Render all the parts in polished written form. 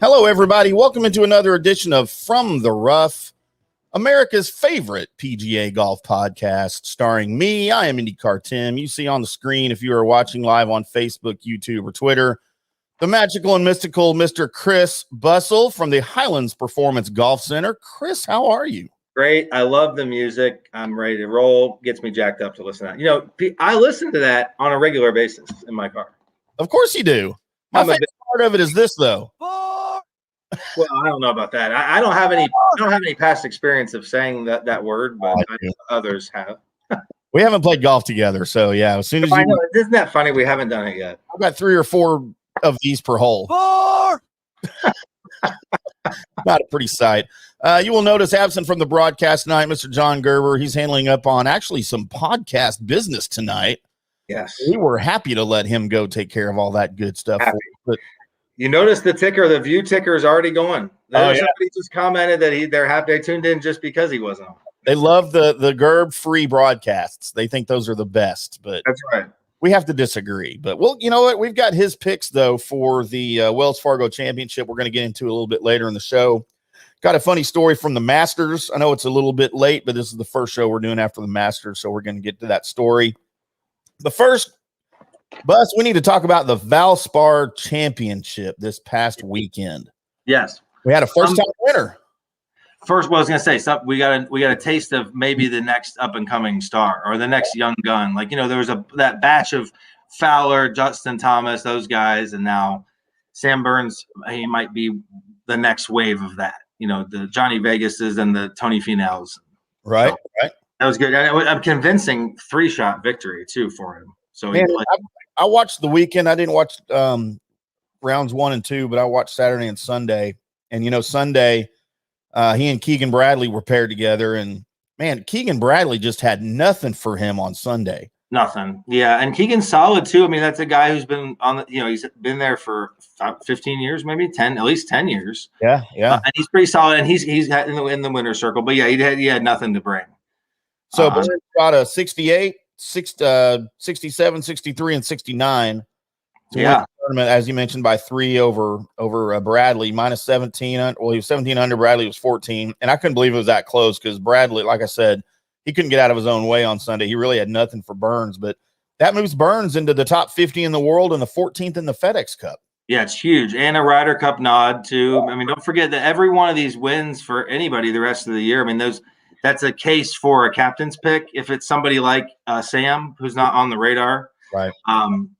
Hello, everybody. Welcome into another edition of From the Rough, America's favorite PGA golf podcast, starring me. I am IndyCar Tim. You see on the screen, if you are watching live on Facebook, YouTube, or Twitter, the magical and mystical Mr. Chris Bussell from the Highlands Performance Golf Center. Chris, how are you? Great. I love the music. I'm ready to roll. Gets me jacked up to listen to that. You know, I listen to that on a regular basis in my car. Of course you do. My favorite part of it is this, though. Well, I don't know about that. I don't have any past experience of saying that word, but others have. We haven't played golf together, so yeah. As soon as I know, isn't that funny? We haven't done it yet. I've got 3 or 4 of these per hole. 4. Not a pretty sight. You will notice absent from the broadcast tonight, Mr. John Gerber. He's handling up on actually some podcast business tonight. Yes, we were happy to let him go take care of all that good stuff. But you notice the ticker, the view ticker is already going. Somebody just commented that they're happy they tuned in just because he wasn't on. They love the Gerb free broadcasts. They think those are the best, but that's right. We have to disagree. But well, you know what? We've got his picks though for the Wells Fargo Championship. We're going to get into a little bit later in the show. Got a funny story from the Masters. I know it's a little bit late, but this is the first show we're doing after the Masters, so we're going to get to that story. The first, Bus, we need to talk about the Valspar Championship this past weekend. Yes. We had a first-time winner. First, well, I was going to say, we got a taste of maybe the next up-and-coming star or the next young gun. Like, you know, there was that batch of Fowler, Justin Thomas, those guys, and now Sam Burns, he might be the next wave of that. You know, the Johnny Vegases and the Tony Finauls. Right, right. That was good. I'm convincing 3-shot victory, too, for him. So man, I watched the weekend. I didn't watch rounds 1 and 2, but I watched Saturday and Sunday. And, you know, Sunday, he and Keegan Bradley were paired together. And, man, Keegan Bradley just had nothing for him on Sunday. Nothing. Yeah, and Keegan's solid, too. I mean, that's a guy who's been on the – you know, he's been there for 15 years, maybe 10, at least 10 years. Yeah, yeah. And he's pretty solid, and he's in the winner's circle. But, yeah, he had nothing to bring. So, Burns got a 68, 67, 63, and 69. To win the tournament, as you mentioned, by 3 over Bradley, minus 17. Well, he was 17 under. Bradley was 14. And I couldn't believe it was that close because Bradley, like I said, he couldn't get out of his own way on Sunday. He really had nothing for Burns. But that moves Burns into the top 50 in the world and the 14th in the FedEx Cup. Yeah, it's huge. And a Ryder Cup nod, too. I mean, don't forget that every one of these wins for anybody the rest of the year. I mean, that's a case for a captain's pick if it's somebody like Sam, who's not on the radar. Right.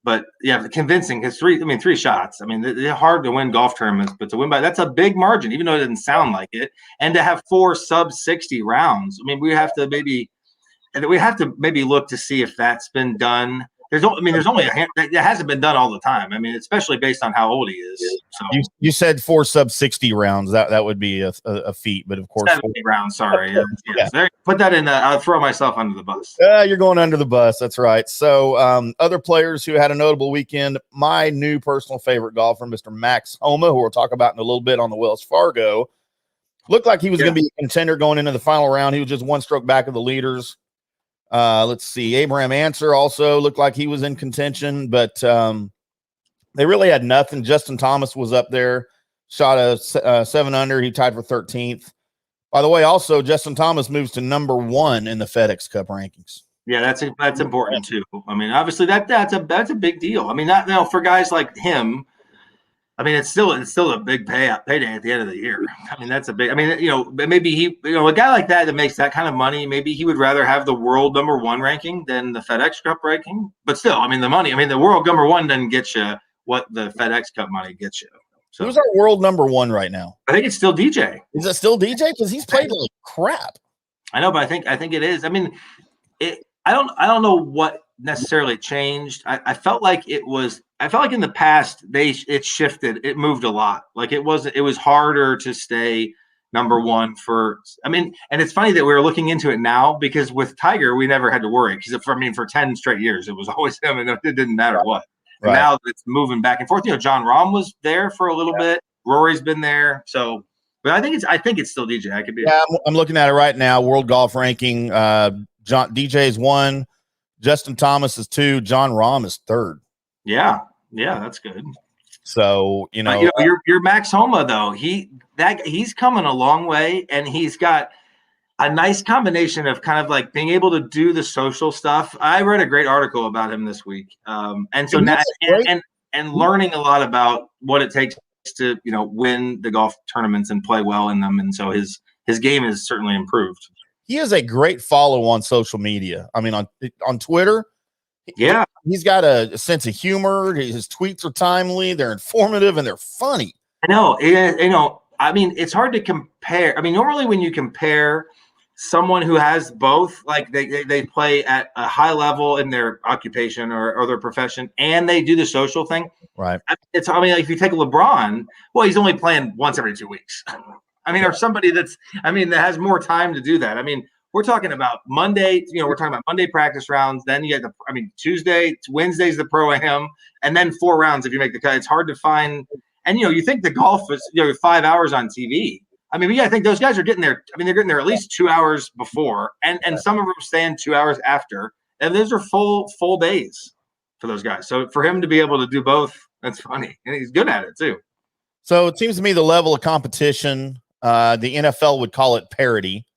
But yeah, convincing because 3 shots. I mean, they're hard to win golf tournaments, but to win by that's a big margin, even though it doesn't sound like it. And to have 4 sub-60 rounds. I mean, we have to maybe look to see if that's been done. There's only a hand that hasn't been done all the time. I mean, especially based on how old he is. So you said 4 sub-60 rounds. That would be a feat, but of course 70 rounds. Sorry, yeah. Put that in. I'll throw myself under the bus. You're going under the bus. That's right. So other players who had a notable weekend. My new personal favorite golfer, Mr. Max Homa, who we'll talk about in a little bit on the Wells Fargo, looked like he was going to be a contender going into the final round. He was just 1 stroke back of the leaders. Let's see. Abraham Answer also looked like he was in contention, but they really had nothing. Justin Thomas was up there, shot a 7 under. He tied for 13th. By the way, also Justin Thomas moves to number 1 in the FedEx Cup rankings. Yeah, that's important too. I mean, obviously that's a big deal. I mean, not now for guys like him. I mean, it's still a big payday at the end of the year. I mean, that's a big. I mean, you know, maybe a guy like that makes that kind of money. Maybe he would rather have the world number 1 ranking than the FedEx Cup ranking. But still, I mean, the money. I mean, the world number 1 doesn't get you what the FedEx Cup money gets you. So, who's our world number 1 right now? I think it's still DJ. Is it still DJ? Because he's played like crap. I know, but I think it is. I mean, I don't know what necessarily changed. I felt like in the past it shifted. It moved a lot. Like it was harder to stay number 1 for. I mean, and it's funny that we're looking into it now because with Tiger we never had to worry because for 10 straight years it was always him and it didn't matter what. Right. Now it's moving back and forth. You know, John Rahm was there for a little bit. Rory's been there. So, but I think it's still DJ. I could be. Yeah, I'm looking at it right now. World golf ranking. DJ's 1. Justin Thomas is 2. John Rahm is 3rd. Yeah, that's good. So, your Max Homa though, he's coming a long way, and he's got a nice combination of kind of like being able to do the social stuff. I read a great article about him this week, and so now and learning a lot about what it takes to win the golf tournaments and play well in them, and so his game is certainly improved. He is a great follow on social media. I mean, on Twitter. Yeah, he's got a sense of humor. His tweets are timely. They're informative and they're funny. I know. I mean, it's hard to compare. I mean, normally when you compare someone who has both, like they play at a high level in their occupation or their profession, and they do the social thing. Right. Like if you take LeBron, well, he's only playing once every 2 weeks. I mean, or somebody that has more time to do that. I mean, we're talking about Monday, we're talking about Monday practice rounds. Then you get Tuesday, Wednesday's the pro-am, and then 4 rounds if you make the cut. It's hard to find. And, you think the golf is, 5 hours on TV. I mean, I think those guys are getting there. I mean, they're getting there at least 2 hours before, and some of them stand 2 hours after. And those are full days for those guys. So for him to be able to do both, that's funny. And he's good at it too. So it seems to me the level of competition, the NFL would call it parity.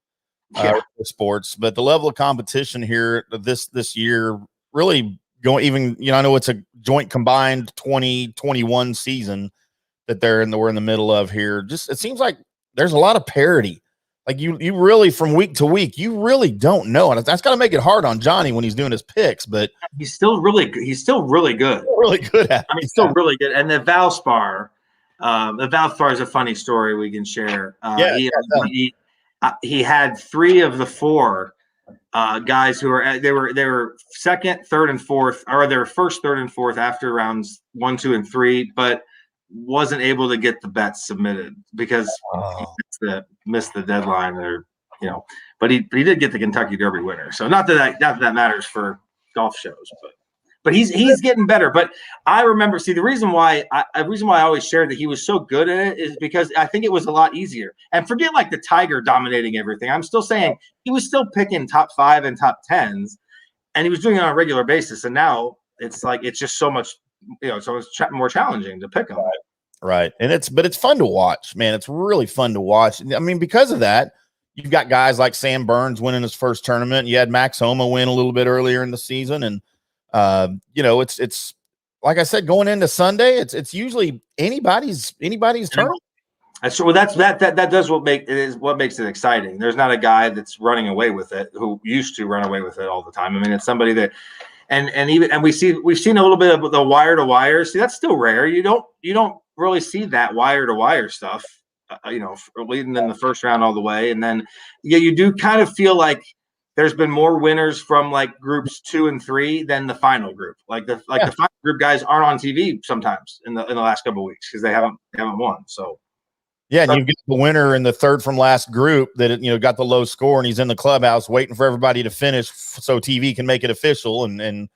For sports, but the level of competition here this year really going even, I know it's a joint combined 2021 season that we're in the middle of here. Just, it seems like there's a lot of parity. Like you really, from week to week, you really don't know. And that's got to make it hard on Johnny when he's doing his picks, but he's still really good. He's still really good. Really good at it. I mean, still really good. And the Valspar is a funny story we can share. He had 3 of the 4 guys who they were second, third, and fourth, or they were first, third, and fourth after rounds 1, 2, and 3, but wasn't able to get the bets submitted because he missed the deadline, But he did get the Kentucky Derby winner. So not that matters for golf shows, but he's getting better. But I remember, the reason why I always shared that he was so good at it is because I think it was a lot easier. And forget like the Tiger dominating everything. I'm still saying he was still picking top 5 and top 10s, and he was doing it on a regular basis. And now it's like it's just so much, so it's more challenging to pick him. Right. And it's fun to watch, man. It's really fun to watch. I mean, because of that, you've got guys like Sam Burns winning his first tournament. You had Max Homa win a little bit earlier in the season, and it's like I said, going into Sunday, it's usually anybody's turn. So that does what makes it exciting. There's not a guy that's running away with it who used to run away with it all the time. I mean, it's somebody that, and we've seen a little bit of the wire to wire. See, that's still rare. You don't really see that wire to wire stuff, leading in the first round all the way, and then you do kind of feel like there's been more winners from like groups 2 and 3 than the final group. The final group guys aren't on TV sometimes in the last couple of weeks because they haven't won. So yeah, and you get the winner in the third from last group that got the low score, and he's in the clubhouse waiting for everybody to finish so TV can make it official, and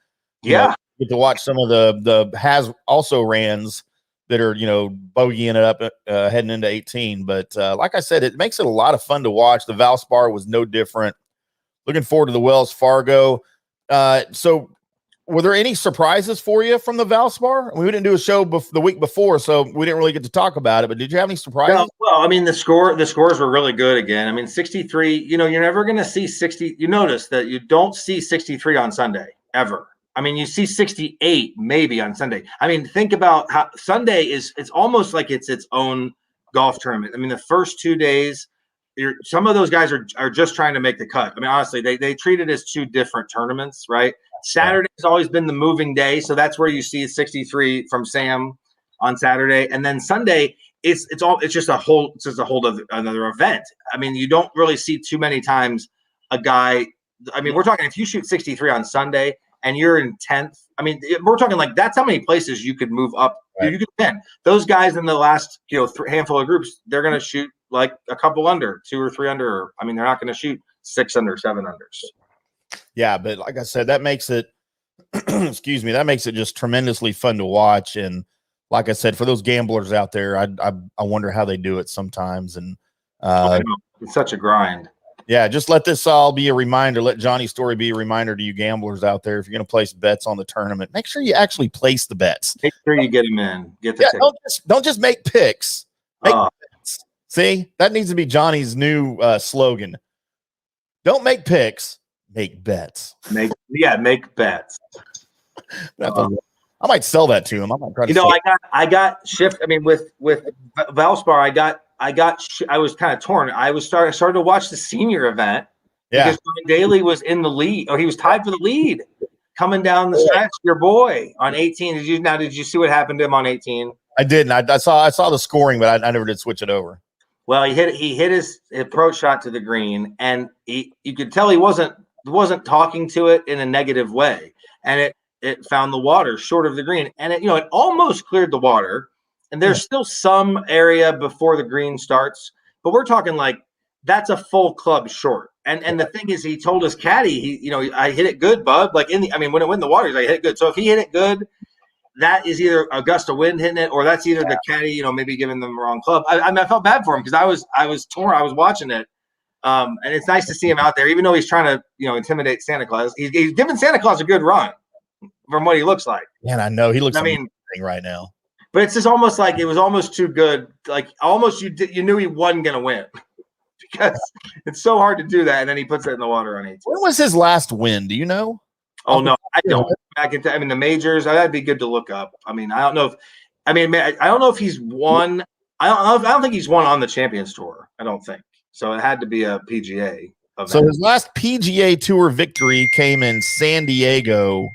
get to watch some of the has also rans that are bogeying it up heading into 18. But like I said, it makes it a lot of fun to watch. The Valspar was no different. Looking forward to the Wells Fargo. So were there any surprises for you from the Valspar? We didn't do a show the week before, so we didn't really get to talk about it, but did you have any surprises? Well, I mean, the scores were really good again. I mean, 63, you're never going to see 60. You notice that you don't see 63 on Sunday ever. I mean, you see 68 maybe on Sunday. I mean, think about how Sunday it's almost like it's its own golf tournament. I mean, the first 2 days, some of those guys are just trying to make the cut. I mean, honestly, they treat it as 2 different tournaments, right? Saturday has always been the moving day, so that's where you see 63 from Sam on Saturday, and then Sunday it's just a whole another event. I mean, you don't really see too many times a guy. I mean, we're talking if you shoot 63 on Sunday and you're in 10th. I mean, we're talking like that's how many places you could move up. Right. You could win. Those guys in the last handful of groups, they're going to shoot like a couple under, 2 or 3 under. I mean, they're not going to shoot 6 under, 7 unders. Yeah, but like I said, that makes it excuse me, that makes it just tremendously fun to watch. And like I said, for those gamblers out there, I wonder how they do it sometimes. And it's such a grind. Yeah, just let this all be a reminder. Let Johnny's story be a reminder to you gamblers out there. If you're going to place bets on the tournament, make sure you actually place the bets. Make sure you get them in. Get the ticket. Don't just make picks. Make bets. See, that needs to be Johnny's new slogan. Don't make picks, make bets. Make bets. I might sell that to him. I might try to. I got shift. I mean, with Valspar, I was kind of torn. I started to watch the senior event because Brian Daly was in the lead, or he was tied for the lead coming down the stretch. Your boy on 18. Did you see what happened to him on 18? I didn't. I saw the scoring, but I never did switch it over. Well, he hit his approach shot to the green, and you could tell he wasn't talking to it in a negative way, and it found the water short of the green, and it almost cleared the water. And there's still some area before the green starts, but we're talking like that's a full club short. And the thing is, he told his caddy, I hit it good, bud. Like when it went in the water, he's like, I hit it good. So if he hit it good, that is either a gust of wind hitting it, or that's either the caddy, maybe giving them the wrong club. I felt bad for him because I was torn. I was watching it, and it's nice to see him out there, even though he's trying to intimidate Santa Claus. He's giving Santa Claus a good run from what he looks like. Man, I know he looks amazing right now. But it's just almost like it was almost too good. Like almost you knew he wasn't going to win because it's so hard to do that. And then he puts it in the water on 18. When was his last win? Do you know? Oh, no, I don't. The majors, that'd be good to look up. I mean, I don't know if he's won. I don't think he's won on the Champions Tour. I don't think. So it had to be a PGA event. So his last PGA Tour victory came in San Diego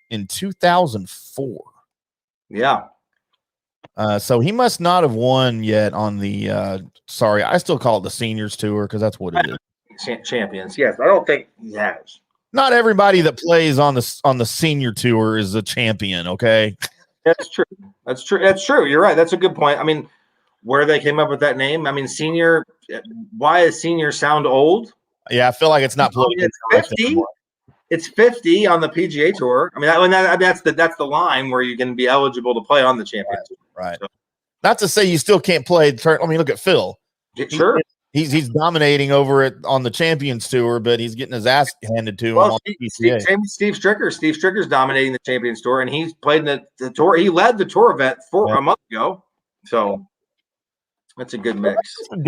in 2004. Yeah. So he must not have won yet on the I still call it the Seniors Tour because that's what it is. Champions. Yes, I don't think he has. Not everybody that plays on the Senior Tour is a champion, okay? That's true. You're right. That's a good point. I mean, where they came up with that name. I mean, senior. Why does senior sound old? Yeah, I feel like it's not. It's 50. It's 50 on the PGA Tour. I mean, that's the line where you can be eligible to play on the Champions Tour. Right. So, not to say you still can't play. I mean, look at Phil. Sure. He's dominating over it on the Champions Tour, but he's getting his ass handed to him on PCA. Same with Steve Stricker. Steve Stricker's dominating the Champions Tour, and he's played in the tour. He led the tour event a month ago. So that's a good mix. That's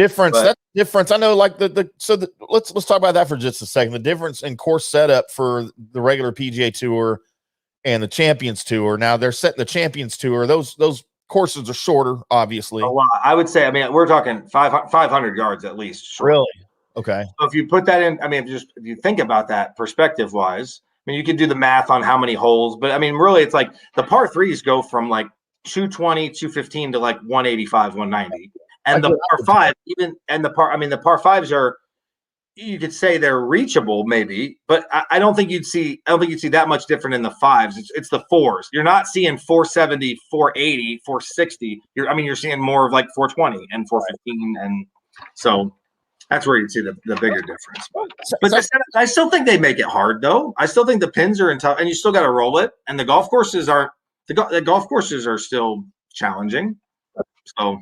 difference. I know, like let's talk about that for just a second. The difference in course setup for the regular PGA Tour and the Champions Tour. Now they're setting the Champions Tour. Those courses are shorter, obviously. A lot. I would say. I mean, we're talking 500 yards at least. Short. Really? Okay. So if you put that in, I mean, if you think about that perspective wise, I mean, you could do the math on how many holes, but I mean, really, it's like the par threes go from like 220, 215 to like 185, 190. And the par five, the par fives are, you could say they're reachable maybe, but I don't think you'd see that much different in the fives. It's the fours. You're not seeing 470, 480, 460. You're seeing more of like 420 and 415. And so that's where you'd see the bigger difference. But I still think they make it hard though. I still think the pins are in tough, and you still got to roll it. And the golf courses the golf courses are still challenging. So.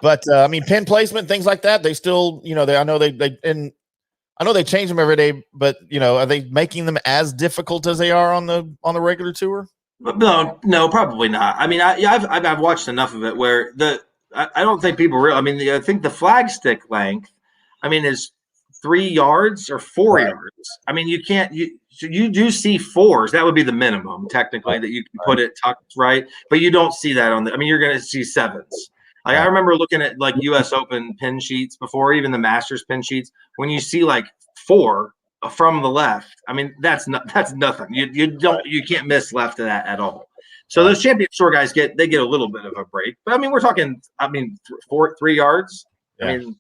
But I mean, pin placement, things like that. They still, I know they change them every day. But are they making them as difficult as they are on the regular tour? No, probably not. I mean, I've watched enough of it where I don't think people really. I mean, I think the flag stick length, is 3 yards or 4 yards. I mean, you can't. You do see fours. That would be the minimum technically that you can put it tucked right, but you don't see that on the. I mean, you're going to see sevens. Like I remember looking at like U.S. Open pin sheets before, even the Masters pin sheets. When you see like 4 from the left, I mean that's nothing. You can't miss left of that at all. So those Champions Tour guys get a little bit of a break, but I mean we're talking 3 yards. Yeah. I mean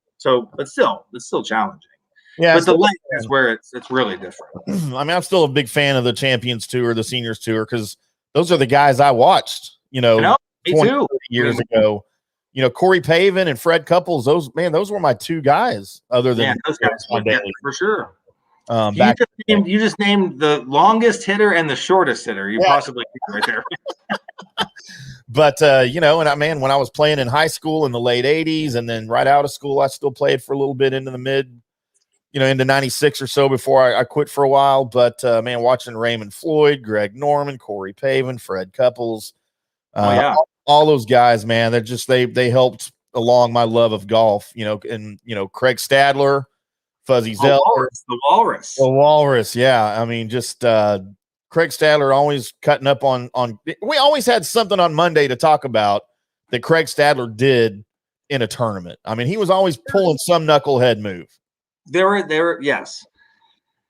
but still it's still challenging. Yeah, but the length is where it's really different. I mean I'm still a big fan of the Champions Tour, the Seniors Tour, because those are the guys I watched. Me too. Years ago. Corey Pavin and Fred Couples, those were my two guys other than those guys for sure. You just named the longest hitter and the shortest hitter you possibly could right there. But and when I was playing in high school in the late 80s and then right out of school, I still played for a little bit into the into 96 or so before I quit for a while. But watching Raymond Floyd, Greg Norman, Corey Pavin, Fred Couples, all those guys, man, they're just, they helped along my love of golf, and Craig Stadler, Fuzzy Zeller, the Walrus. Yeah. I mean, just Craig Stadler always cutting up on. We always had something on Monday to talk about that Craig Stadler did in a tournament. I mean, he was always pulling some knucklehead move. Yes.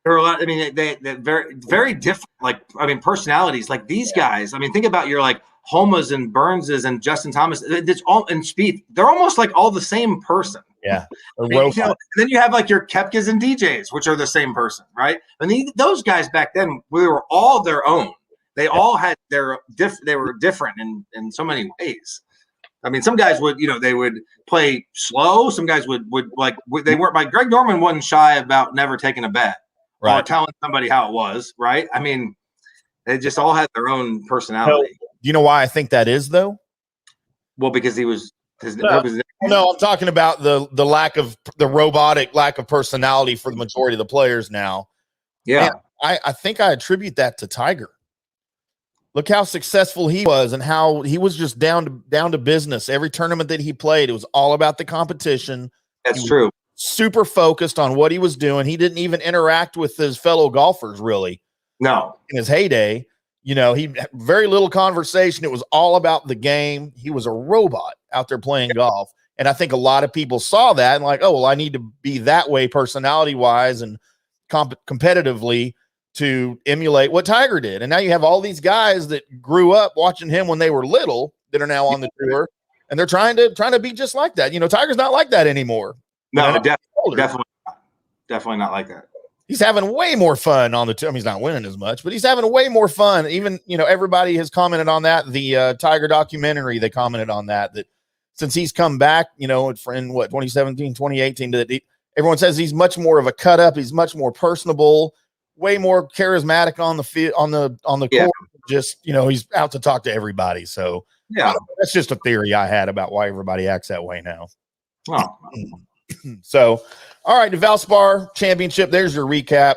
There were a lot. I mean, they very, very different. Like, I mean, personalities. Like these guys. I mean, think about your like Homas and Burnses and Justin Thomas. It's all and Spieth. They're almost like all the same person. Yeah. Then you have like your Kepkas and DJs, which are the same person, right? And those guys back then, we were all their own. They all had they were different in so many ways. I mean, some guys would, they would play slow. Some guys would they weren't like Greg Norman wasn't shy about never taking a bet or telling somebody how it was, right? I mean, they just all had their own personality. Do you know why I think that is though? Well, because he was. No, I'm talking about the robotic lack of personality for the majority of the players now. Yeah. And I think I attribute that to Tiger. Look how successful he was and how he was just down to business. Every tournament that he played, it was all about the competition. That's true. Super focused on what he was doing. He didn't even interact with his fellow golfers really. No. In his heyday, he had very little conversation. It was all about the game. He was a robot out there playing golf. And I think a lot of people saw that and like, oh, well, I need to be that way personality wise and competitively to emulate what Tiger did. And now you have all these guys that grew up watching him when they were little that are now on the tour and they're trying to be just like that. Tiger's not like that anymore. No, definitely not like that. He's having way more fun on the tour. I mean, he's not winning as much, but he's having way more fun. Even, everybody has commented on that. The Tiger documentary, they commented on that since he's come back, in 2017, 2018, everyone says he's much more of a cut up. He's much more personable, way more charismatic on the field, on the court. Just, he's out to talk to everybody. So yeah, that's just a theory I had about why everybody acts that way now. Oh. So, all right, the Valspar Championship. There's your recap.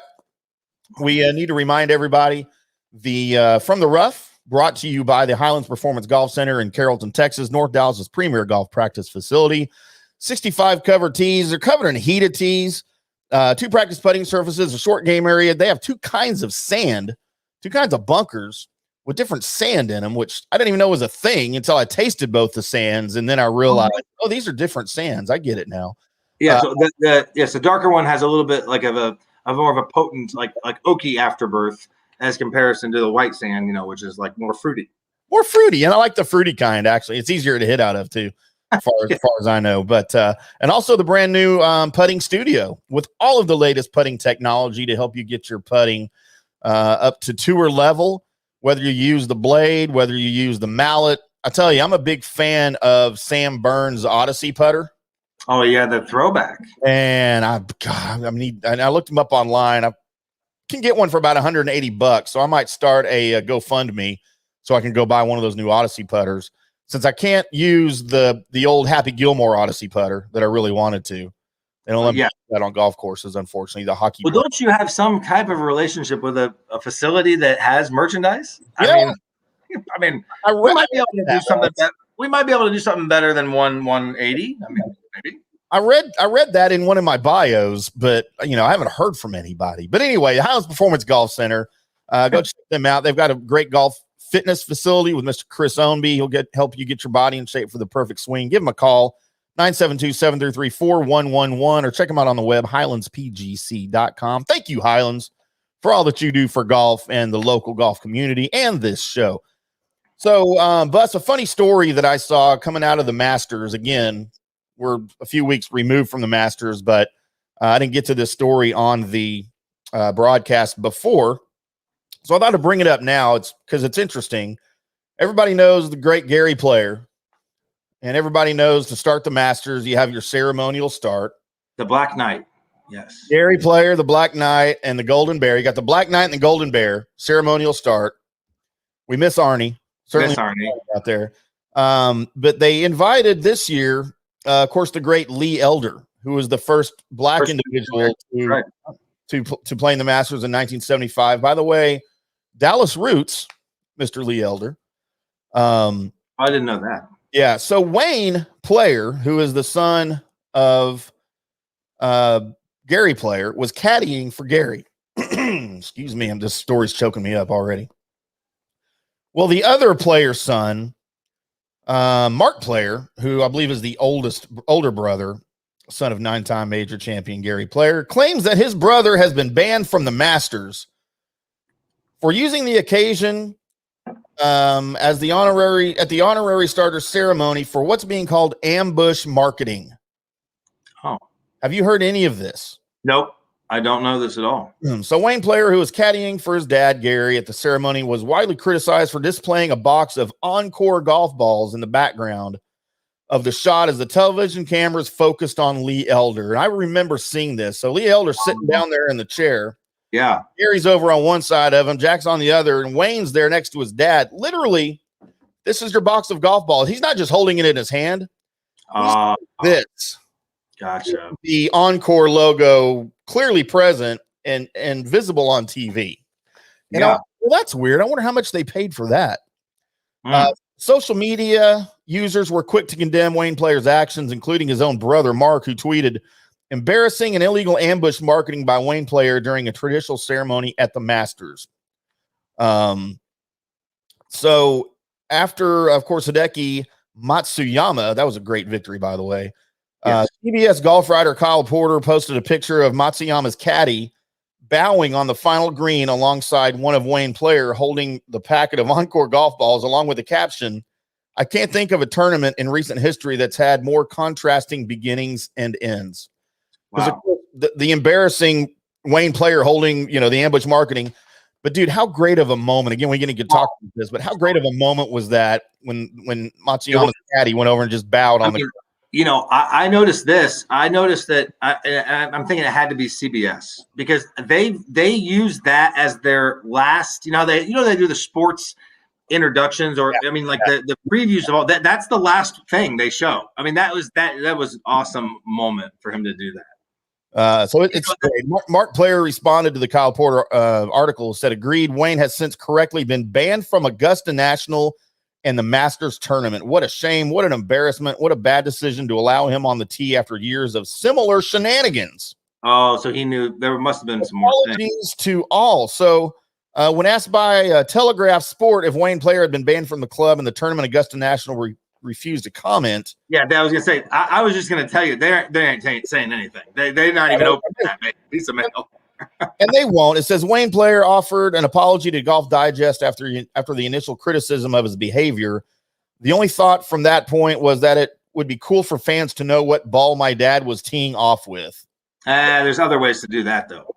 We need to remind everybody the From the Rough, brought to you by the Highlands Performance Golf Center in Carrollton, Texas, North Dallas's premier golf practice facility. 65 covered tees. They're covered in heated tees. 2 practice putting surfaces, a short game area. They have 2 kinds of sand, 2 kinds of bunkers with different sand in them, which I didn't even know was a thing until I tasted both the sands, and then I realized, these are different sands. I get it now. Yeah, so the darker one has a little bit like of a more of a potent like oaky afterbirth as comparison to the white sand, which is like more fruity. More fruity, and I like the fruity kind actually. It's easier to hit out of too, as far as I know. But and also the brand new putting studio with all of the latest putting technology to help you get your putting up to tour level. Whether you use the blade, whether you use the mallet, I tell you, I'm a big fan of Sam Burns' Odyssey putter. Oh yeah, the throwback. And I looked him up online. I can get one for about $180, so I might start a GoFundMe so I can go buy one of those new Odyssey putters. Since I can't use the old Happy Gilmore Odyssey putter that I really wanted to. They don't let me do that on golf courses, unfortunately. The hockey. Well, don't you have some type of relationship with a facility that has merchandise? Yeah. I mean, we might be able to do something better. We might be able to do something better than 180. I mean, maybe. I read that in one of my bios, but I haven't heard from anybody. But anyway, the Highlands Performance Golf Center, go check them out. They've got a great golf fitness facility with Mr. Chris Ownby. He'll help you get your body in shape for the perfect swing. Give him a call, 972-733-4111, or check them out on the web, highlandspgc.com. Thank you, Highlands, for all that you do for golf and the local golf community and this show. So, Bus, a funny story that I saw coming out of the Masters. Again, we're a few weeks removed from the Masters, but I didn't get to this story on the broadcast before. So I thought to bring it up now. It's because it's interesting. Everybody knows the great Gary Player, and everybody knows to start the Masters, you have your ceremonial start. The Black Knight. Yes. Gary Player, the Black Knight, and the Golden Bear. You got the Black Knight and the Golden Bear ceremonial start. We miss Arnie. Certainly miss Arnie out there. But they invited this year, of course, the great Lee Elder, who was the first black individual to play in the Masters in 1975. By the way, Dallas roots, Mr. Lee Elder. I didn't know that. Yeah. So Wayne Player, who is the son of Gary Player, was caddying for Gary. Excuse me, this story's choking me up already. Well, the other Player's son, Mark Player, who I believe is the older brother, son of 9-time major champion Gary Player, claims that his brother has been banned from the Masters for using the occasion as the honorary starter ceremony for what's being called ambush marketing. Oh, have you heard any of this? Nope, I don't know this at all. So Wayne Player, who was caddying for his dad Gary at the ceremony, was widely criticized for displaying a box of Encore golf balls in the background of the shot as the television cameras focused on Lee Elder. And I remember seeing this. So Lee Elder sitting down there in the chair. Yeah. Gary's over on one side of him, Jack's on the other, and Wayne's there next to his dad. Literally, this is your box of golf balls. He's not just holding it in his hand. This. Gotcha. The Encore logo clearly present and visible on TV. And well, that's weird. I wonder how much they paid for that. Social media users were quick to condemn Wayne Player's actions, including his own brother, Mark, who tweeted, "Embarrassing and illegal ambush marketing by Wayne Player during a traditional ceremony at the Masters." So after, of course, Hideki Matsuyama, that was a great victory, by the way. Yes. CBS golf writer Kyle Porter posted a picture of Matsuyama's caddy bowing on the final green alongside one of Wayne Player holding the packet of Encore golf balls, along with the caption, "I can't think of a tournament in recent history that's had more contrasting beginnings and ends." Wow. The embarrassing Wayne Player holding, the ambush marketing. But dude, how great of a moment. Again, we're going to get talk about this, but how great of a moment was that when Matsuyama's caddy went over and just bowed on the. I noticed this. I noticed that I'm thinking it had to be CBS because they use that as their last. They do the sports introductions the previews of all that. That's the last thing they show. I mean, that was an awesome moment for him to do that. So it's great. Mark Player responded to the Kyle Porter article, said, "Agreed. Wayne has since correctly been banned from Augusta National and the Masters tournament. What a shame. What an embarrassment. What a bad decision to allow him on the tee after years of similar shenanigans." Oh, so he knew there must have been some more things. Apologies to all. So when asked by Telegraph Sport if Wayne Player had been banned from the club and the tournament, Augusta National refused to comment. Yeah, I was going to say, I was just going to tell you, they ain't saying anything. They're not even open to that piece of mail. And they won't. It says Wayne Player offered an apology to Golf Digest after the initial criticism of his behavior. The only thought from that point was that it would be cool for fans to know what ball my dad was teeing off with. There's other ways to do that, though.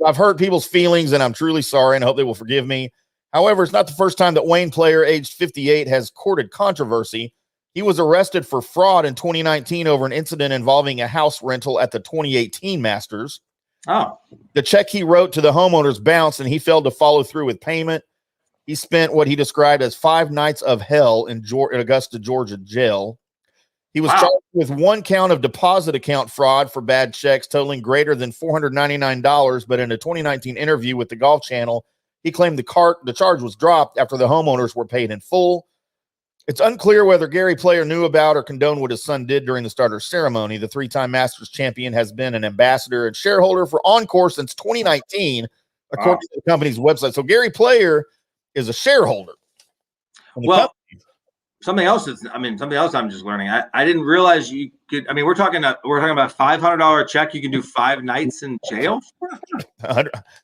I've hurt people's feelings, and I'm truly sorry, and I hope they will forgive me. However, it's not the first time that Wayne Player, aged 58, has courted controversy. He was arrested for fraud in 2019 over an incident involving a house rental at the 2018 Masters. Oh. The check he wrote to the homeowners bounced, and he failed to follow through with payment. He spent what he described as 5 nights of hell in Augusta, Georgia jail. He was charged with 1 count of deposit account fraud for bad checks totaling greater than $499, but in a 2019 interview with the Golf Channel, he claimed the charge was dropped after the homeowners were paid in full. It's unclear whether Gary Player knew about or condoned what his son did during the starter ceremony. The 3-time Masters champion has been an ambassador and shareholder for Encore since 2019, according to the company's website. So Gary Player is a shareholder. Well, something else I'm just learning. I didn't realize you could. I mean, we're talking about $500 check. You can do 5 nights in jail.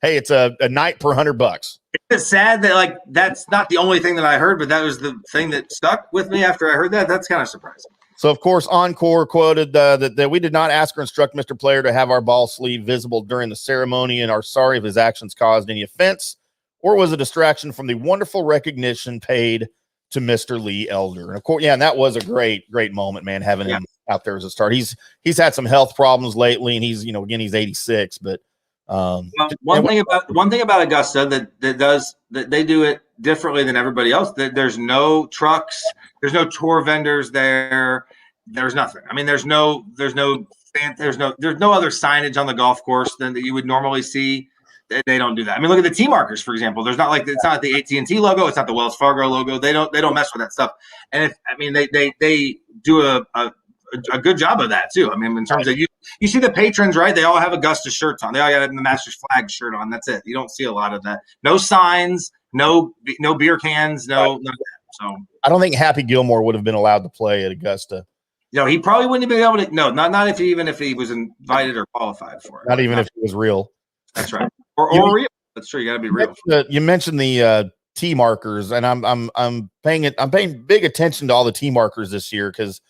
Hey, it's a night per $100. It's sad that that's not the only thing that I heard, but that was the thing that stuck with me after I heard that. That's kind of surprising. So, of course, Encore quoted that we did not ask or instruct Mr. Player to have our ball sleeve visible during the ceremony and are sorry if his actions caused any offense or was a distraction from the wonderful recognition paid to Mr. Lee Elder. And of course, and that was a great moment, man, having him out there as a start. He's had some health problems lately, and he's, again, he's 86, but Well, one thing about Augusta that they do it differently than everybody else. That there's no trucks, there's no tour vendors there, there's nothing. I mean, there's no other signage on the golf course than that you would normally see. They don't do that. I mean, look at the tee markers, for example. There's not it's not the AT&T logo, it's not the Wells Fargo logo. They don't mess with that stuff. And they do a good job of that too. I mean, in terms of you see the patrons, right? They all have Augusta shirts on. They all have the Masters flag shirt on. That's it. You don't see a lot of that. No signs, no beer cans, none of that. So I don't think Happy Gilmore would have been allowed to play at Augusta. No, he probably wouldn't have been able to. No, not if he was invited or qualified for it. Not even if he was real. That's right. Or real. That's true. You got to be real. You mentioned the tee markers, and I'm paying big attention to all the tee markers this year because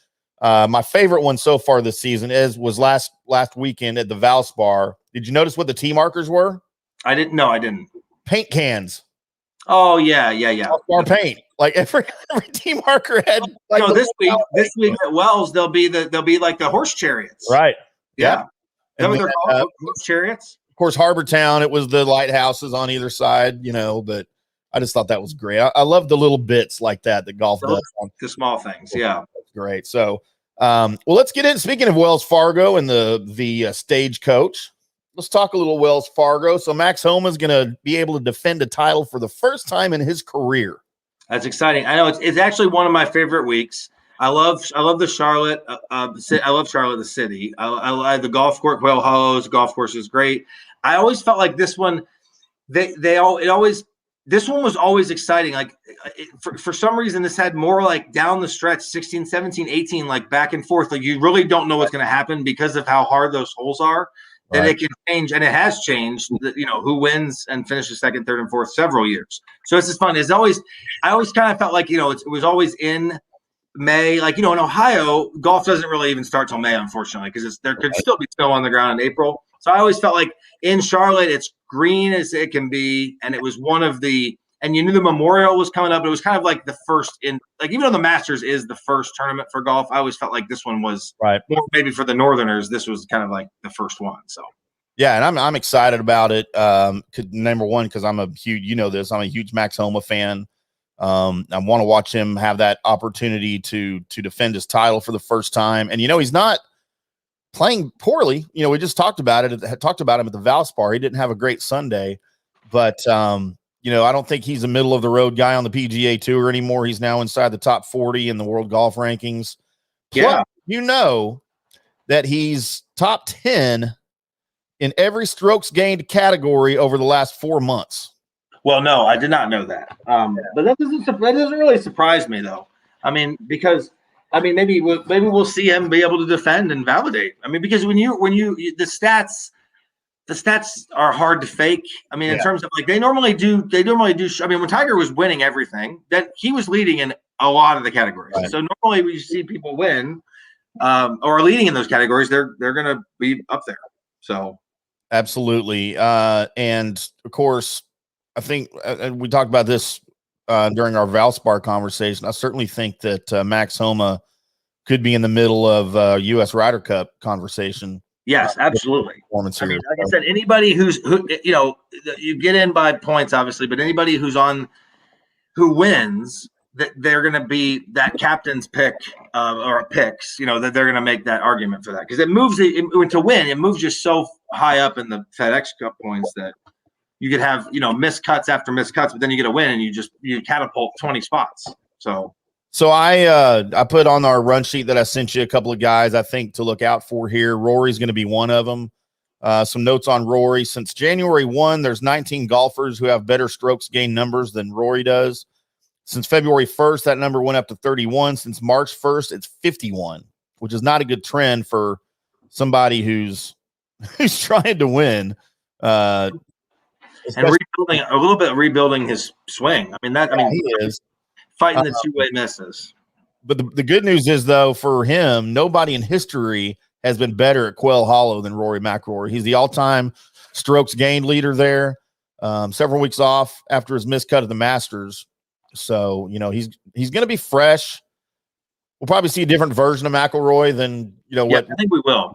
my favorite one so far this season was last weekend at the Valspar. Did you notice what the tee markers were? I didn't. No, I didn't. Paint cans. Oh yeah. Valspar paint. Like every tee marker had. Like this week at Wells, they'll be like the horse chariots. Right. Yeah. That what they're called, horse chariots. Of course, Harbor Town, it was the lighthouses on either side, but I just thought that was great. I love the little bits like that golf does. The small things, yeah. That's great. So, well, let's get in. Speaking of Wells Fargo and the Stagecoach, let's talk a little Wells Fargo. So Max Homa is going to be able to defend a title for the first time in his career. That's exciting. I know it's actually one of my favorite weeks. I love the Charlotte. I love Charlotte, the city. I the golf course, Quail Hollows golf course is great. I always felt like this one, this one was always exciting. Like for some reason, this had more like down the stretch, 16, 17, 18, like back and forth. Like you really don't know what's going to happen because of how hard those holes are. That it can change, and it has changed. Who wins and finishes second, third, and fourth several years. So it's just fun. I always kind of felt like it was always in May. Like in Ohio, golf doesn't really even start till May, unfortunately, because there could still be snow on the ground in April. So I always felt like in Charlotte, it's green as it can be, and it was one of the. And you knew the Memorial was coming up. But it was kind of like the first even though the Masters is the first tournament for golf, I always felt like this one was more maybe for the Northerners. This was kind of like the first one. So yeah, and I'm excited about it. Number one, because I'm a huge Max Homa fan. I want to watch him have that opportunity to defend his title for the first time. And he's not playing poorly. We just talked about him at the Valspar. He didn't have a great Sunday, but I don't think he's a middle of the road guy on the PGA Tour anymore. He's now inside the top 40 in the world golf rankings. Yeah. Plus, that he's top 10 in every strokes gained category over the last 4 months. Well, no, I did not know that. But that doesn't really surprise me though. I mean, because maybe we'll see him be able to defend and validate. I mean, because when you the stats are hard to fake. I mean, in terms of they normally do. I mean, when Tiger was winning everything, that he was leading in a lot of the categories. Right. So normally when you see people win or leading in those categories, they're going to be up there. So absolutely. And of course, I think we talked about this during our Valspar conversation. I certainly think that Max Homa could be in the middle of U.S. Ryder Cup conversation. Yes, absolutely. Like I said, anybody who you get in by points, obviously, but anybody who wins, that they're going to be that captain's pick or picks, that they're going to make that argument for that because it moves to win. It moves you so high up in the FedEx Cup points that you could have missed cuts after missed cuts, but then you get a win and you catapult 20 spots. So I put on our run sheet that I sent you a couple of guys I think to look out for here. Rory's going to be one of them. Some notes on Rory. Since January 1, there's 19 golfers who have better strokes gain numbers than Rory does. Since February 1st, that number went up to 31. Since March 1st, it's 51, which is not a good trend for somebody who's trying to win. And rebuilding his swing. He is fighting the two-way misses. But the good news is, though, for him, nobody in history has been better at Quail Hollow than Rory McIlroy. He's the all-time strokes gained leader there. Several weeks off after his miscut of the Masters. So, he's going to be fresh. we'll probably see a different version of McIlroy than what I think we will.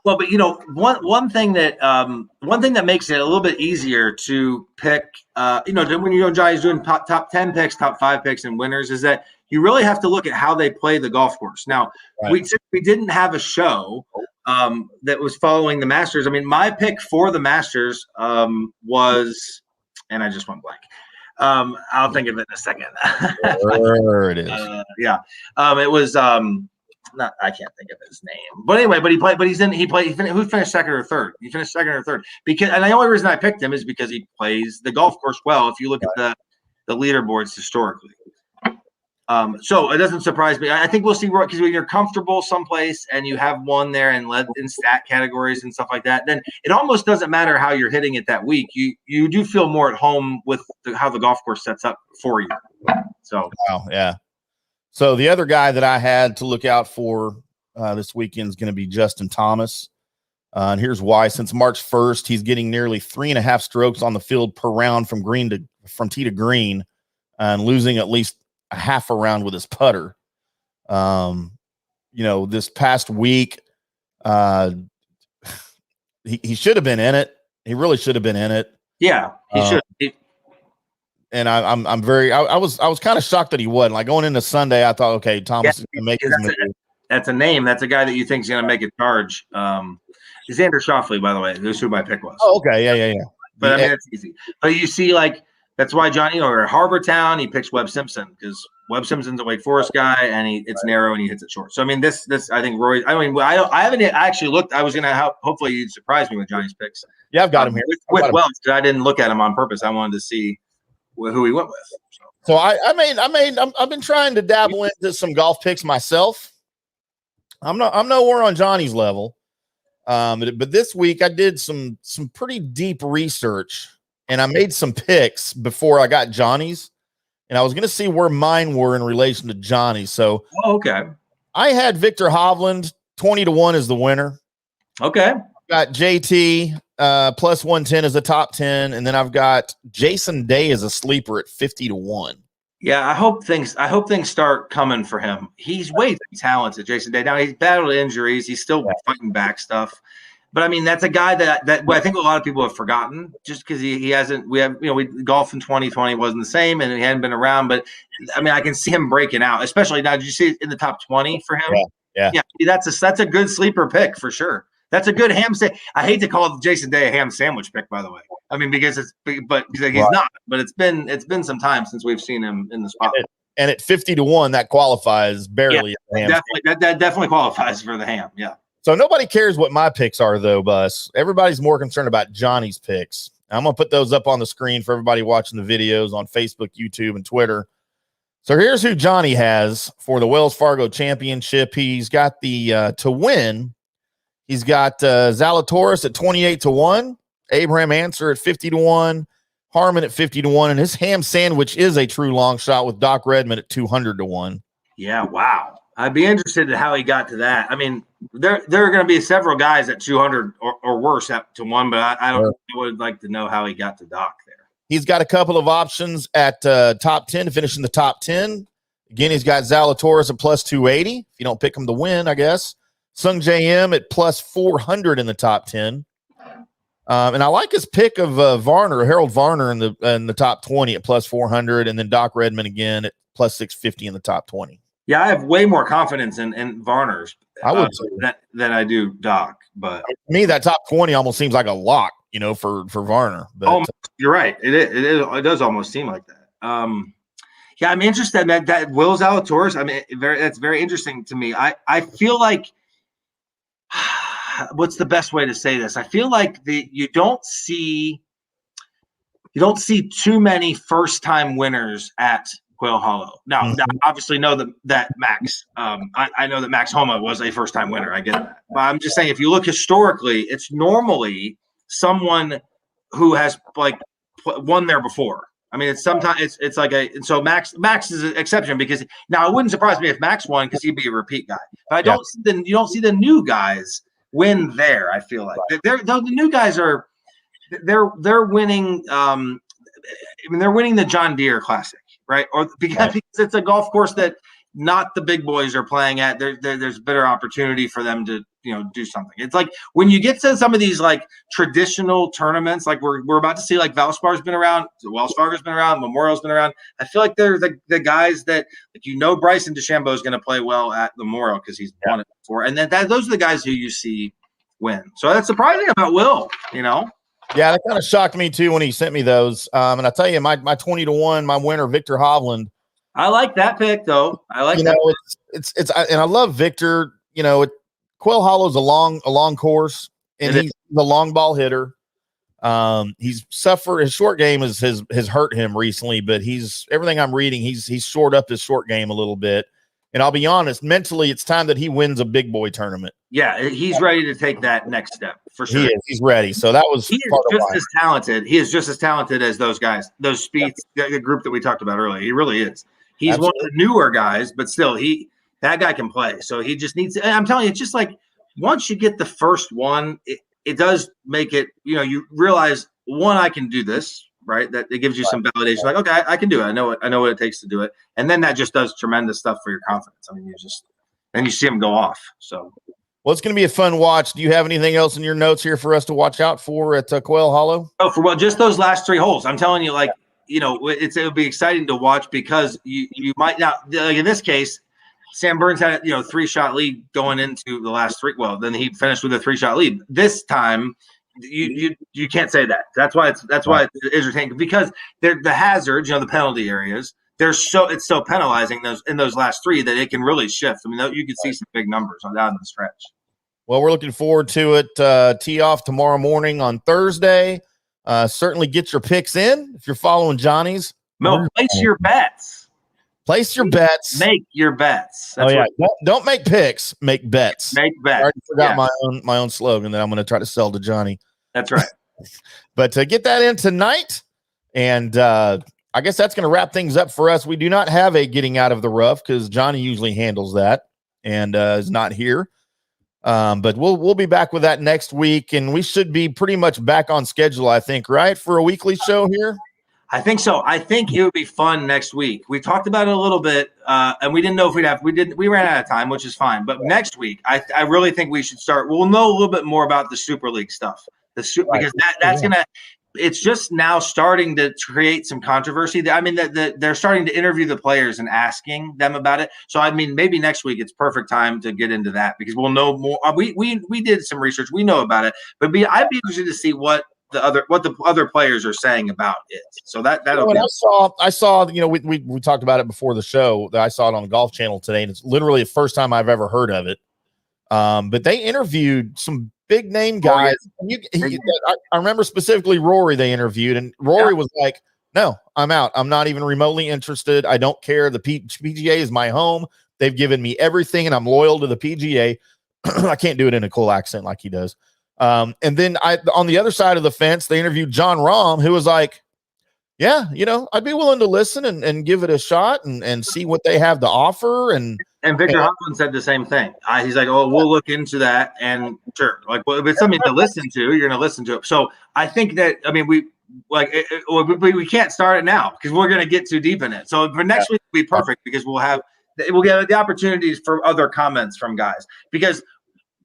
Well, but one thing that makes it a little bit easier to pick, when Johnny's doing top 10 picks, top 5 picks, and winners, is that you really have to look at how they play the golf course. Now, we didn't have a show that was following the Masters. I mean, my pick for the Masters was, and I just went blank. I'll think of it in a second. There it is. It was I can't think of his name, but anyway, who finished second or third? He finished second or third and the only reason I picked him is because he plays the golf course well. If you look at the leaderboards historically. So it doesn't surprise me. I think we'll see, because when you're comfortable someplace and you have one there and led in stat categories and stuff like that, then it almost doesn't matter how you're hitting it that week. You do feel more at home with how the golf course sets up for you. So wow, yeah. So the other guy that I had to look out for this weekend is going to be Justin Thomas. And here's why. Since March 1st, he's getting nearly 3.5 strokes on the field per round from tee to green, and losing at least a half a round with his putter. This past week, he should have been in it. He really should have been in it. Yeah, he should. And I was kind of shocked that he wasn't. Like, going into Sunday, I thought, okay, Thomas is going to make his move. That's a name. That's a guy that you think is going to make a charge. Xander Schauffele, by the way, who's who my pick was. Oh, okay, yeah. But I mean, it's easy. But you see, that's why Johnny, or Harbortown, he picks Webb Simpson, because Webb Simpson's a Wake Forest guy, and it's narrow and he hits it short. So I mean, this I think Roy. I haven't actually looked. I was gonna hopefully you'd surprise me with Johnny's picks. Yeah, I've got him here with Welch. I didn't look at him on purpose. I wanted to see who he went with. So I've been trying to dabble into some golf picks myself. I'm nowhere on Johnny's level, but this week I did some pretty deep research, and I made some picks before I got Johnny's, and I was going to see where mine were in relation to Johnny's. So okay, I had Victor Hovland 20-1 as the winner. Okay, got JT plus 110 as the top 10, and then I've got Jason Day as a sleeper at 50-1. Yeah, I hope things start coming for him. He's way too talented, Jason Day. Now, he's battled injuries. He's still fighting back stuff. But I mean, that's a guy that I think a lot of people have forgotten, just because he hasn't. Golf in 2020 wasn't the same, and he hadn't been around. But I mean, I can see him breaking out, especially now. Did you see it in the top 20 for him? Yeah. That's a good sleeper pick for sure. That's a good ham sandwich. I hate to call Jason Day a ham sandwich pick, by the way. I mean, because he's not. But it's been some time since we've seen him in the spot. And at 50-1, that qualifies barely. Yeah, that definitely qualifies for the ham. Yeah. So nobody cares what my picks are, though, Bus. Everybody's more concerned about Johnny's picks. I'm going to put those up on the screen for everybody watching the videos on Facebook, YouTube, and Twitter. So here's who Johnny has for the Wells Fargo Championship. He's got the to win. He's got Zalatoris at 28-1, Abraham Answer at 50-1, Harmon at 50-1, and his ham sandwich is a true long shot with Doc Redman at 200-1. Yeah, wow. I'd be interested in how he got to that. I mean, there are going to be several guys at 200 or worse up to 1, but I would like to know how he got to Doc there. He's got a couple of options at top 10 to finish in the top 10. Again, he's got Zalatoris at plus 280. If you don't pick him to win, I guess. Sung JM at plus 400 in the top 10. And I like his pick of Harold Varner in the top 20 at plus 400, and then Doc Redman again at plus 650 in the top 20. Yeah, I have way more confidence in Varner's than I do Doc. But to me, that top 20 almost seems like a lock, for Varner. But you're right. It does almost seem like that. Yeah, I'm interested in that Will Zalatoris. I mean, that's very interesting to me. I feel like, what's the best way to say this? I feel like you don't see too many first-time winners at Quail Hollow. Now, I obviously know that Max. I know that Max Homa was a first-time winner. I get that, but I'm just saying, if you look historically, it's normally someone who has won there before. I mean, it's sometimes it's like and so Max is an exception, because now it wouldn't surprise me if Max won, because he'd be a repeat guy. But you don't see the new guys win there. I feel like the new guys are they're winning. They're winning the John Deere Classic, right? Or because it's a golf course that not the big boys are playing at, there's better opportunity for them to, do something. It's like when you get to some of these like traditional tournaments, like we're about to see, like Valspar's been around, Wells Fargo's been around, Memorial's been around. I feel like they're the guys that, like, Bryson DeChambeau is going to play well at Memorial because he's won it before, and then those are the guys who you see win. So that's surprising about Will. Yeah, that kind of shocked me too when he sent me those. And I tell you, my 20-1, my winner, Victor Hovland. I like that pick though. I like that. It's and I love Victor. Quail Hollow's a long course, and he's a long ball hitter. He's suffered. His short game has hurt him recently, but everything I'm reading, he's shored up his short game a little bit. And I'll be honest, mentally, it's time that he wins a big boy tournament. Yeah, he's ready to take that next step for sure. He is. He's ready. So that was he is just as talented. He is just as talented as those guys, those Speeds, the group that we talked about earlier. He really is. He's one of the newer guys, but still, that guy can play. So he just needs to, and I'm telling you, it's just like once you get the first one, it does make it, you realize, one, I can do this, right? That it gives you some validation, like, okay, I can do it. I know what it takes to do it. And then that just does tremendous stuff for your confidence. I mean, then you see him go off. So, well, it's going to be a fun watch. Do you have anything else in your notes here for us to watch out for at Quail Hollow? Oh, just those last 3 holes. I'm telling you, like, it would be exciting to watch because you might not, like in this case, Sam Burns had 3-shot lead going into the last 3. Well, then he finished with a 3-shot lead. This time, you can't say that. That's why it's entertaining, because they're the hazards, the penalty areas. It's so penalizing those last 3 that it can really shift. I mean, you can see some big numbers down the stretch. Well, we're looking forward to it. Tee off tomorrow morning on Thursday. Certainly get your picks in if you're following Johnny's. No, place your bets. Place your bets. Make your bets. That's don't make picks. Make bets. Make bets. I already forgot my own slogan that I'm going to try to sell to Johnny. That's right. But to get that in tonight, and I guess that's going to wrap things up for us. We do not have a getting out of the rough because Johnny usually handles that and is not here. But we'll be back with that next week, and we should be pretty much back on schedule, I think, right, for a weekly show here? I think so. I think it would be fun next week. We talked about it a little bit, and we didn't know if we ran out of time, which is fine. But next week, I really think we should start. We'll know a little bit more about the Super League stuff. Because that's gonna. It's just now starting to create some controversy. I mean, they're starting to interview the players and asking them about it. So, I mean, maybe next week it's perfect time to get into that because we'll know more. We did some research. We know about it. But I'd be interested to see what the other players are saying about it. So that'll be. I saw, we talked about it before the show. That I saw it on the Golf Channel today, and it's literally the first time I've ever heard of it. But they interviewed some big name guys. I remember specifically Rory they interviewed, and Rory was like, no, I'm out. I'm not even remotely interested. I don't care. The PGA is my home. They've given me everything, and I'm loyal to the PGA. I can't do it in a cool accent like he does. And then on the other side of the fence, they interviewed John Rahm, who was like, yeah, I'd be willing to listen and give it a shot and see what they have to offer. And Victor Hovland said the same thing. He's like, oh, we'll look into that. And sure, like, well, if it's something to listen to, you're going to listen to it. So I think that, I mean, we can't start it now because we're going to get too deep in it. So for next week, it'll be perfect because we'll get the opportunities for other comments from guys because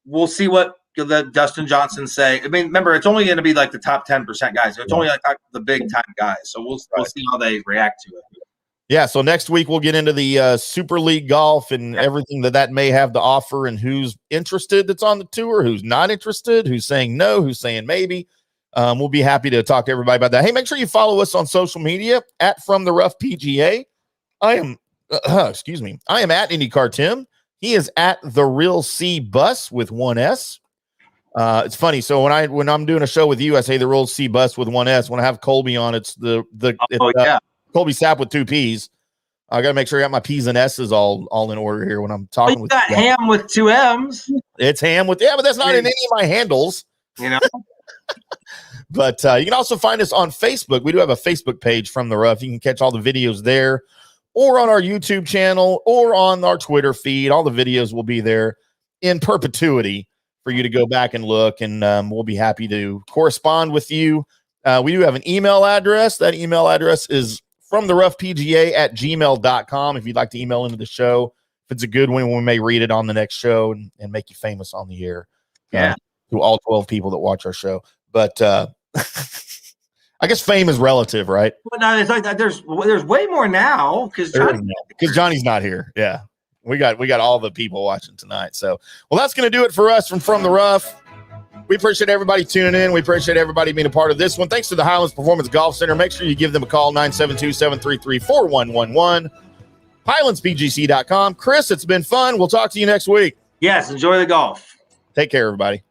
we'll see what the Dustin Johnson say. I mean, remember, it's only going to be like the top 10% guys. So it's only like the big time guys. So we'll see how they react to it. Yeah, so next week we'll get into the Super League golf and everything that may have to offer and who's interested that's on the tour, who's not interested, who's saying no, who's saying maybe. We'll be happy to talk to everybody about that. Hey, make sure you follow us on social media at From the Rough PGA. I am at IndyCar Tim. He is at The Real C Bus with 1 S. It's funny. So when I'm doing a show with you, I say The Real C Bus with 1 S. When I have Colby on, it's Colby Sapp with 2 P's. I got to make sure I got my P's and S's all in order here when I'm talking with you. Ham with 2 M's. It's ham with, but that's not in any of my handles. But you can also find us on Facebook. We do have a Facebook page, From the Rough. You can catch all the videos there or on our YouTube channel or on our Twitter feed. All the videos will be there in perpetuity for you to go back and look, and we'll be happy to correspond with you. We do have an email address. That email address is fromtheroughpga@gmail.com if you'd like to email into the show. If it's a good one, we may read it on the next show and make you famous on the air. Yeah. To all 12 people that watch our show. But I guess fame is relative, right? But no, it's like that. There's way more now because Johnny's not here. Yeah. We got all the people watching tonight. So, well, that's going to do it for us from the Rough. We appreciate everybody tuning in. We appreciate everybody being a part of this one. Thanks to the Highlands Performance Golf Center. Make sure you give them a call, 972-733-4111. HighlandsPGC.com. Chris, it's been fun. We'll talk to you next week. Yes, enjoy the golf. Take care, everybody.